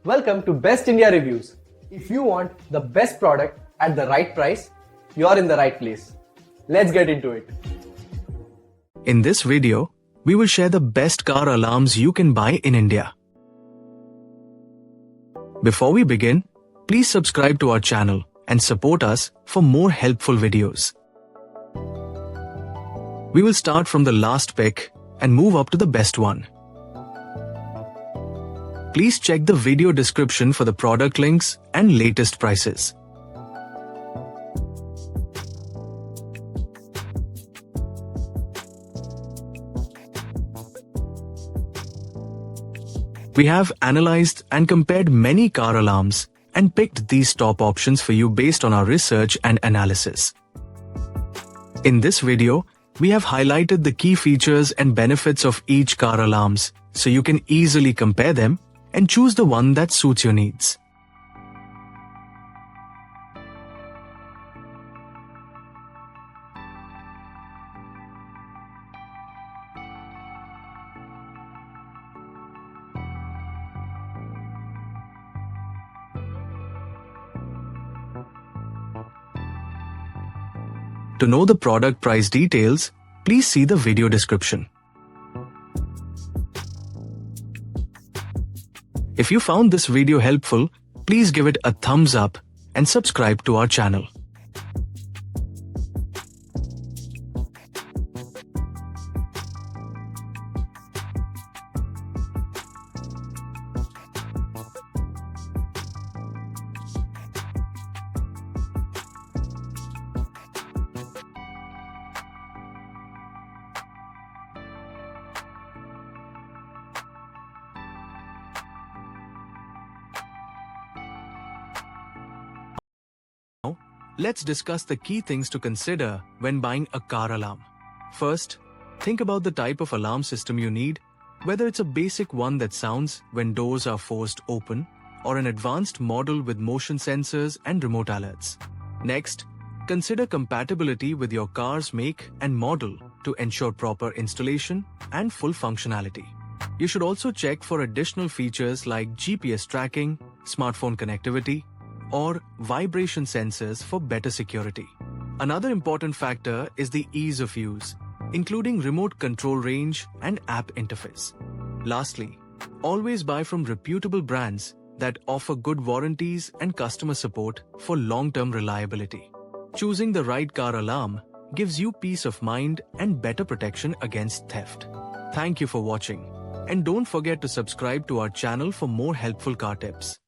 Welcome to Best India Reviews. If you want the best product at the right price, you're in the right place. Let's get into it. In this video, we will share the best car alarms you can buy in India. Before we begin, please subscribe to our channel and support us for more helpful videos. We will start from the last pick and move up to the best one. Please check the video description for the product links and latest prices. We have analyzed and compared many car alarms and picked these top options for you based on our research and analysis. In this video, we have highlighted the key features and benefits of each car alarms so you can easily compare them and choose the one that suits your needs. To know the product price details, please see the video description. If you found this video helpful, please give it a thumbs up and subscribe to our channel. Now, let's discuss the key things to consider when buying a car alarm. First, think about the type of alarm system you need, whether it's a basic one that sounds when doors are forced open, or an advanced model with motion sensors and remote alerts. Next, consider compatibility with your car's make and model to ensure proper installation and full functionality. You should also check for additional features like GPS tracking, smartphone connectivity, or vibration sensors for better security. Another important factor is the ease of use, including remote control range and app interface. Lastly, always buy from reputable brands that offer good warranties and customer support for long-term reliability. Choosing the right car alarm gives you peace of mind and better protection against theft. Thank you for watching, and don't forget to subscribe to our channel for more helpful car tips.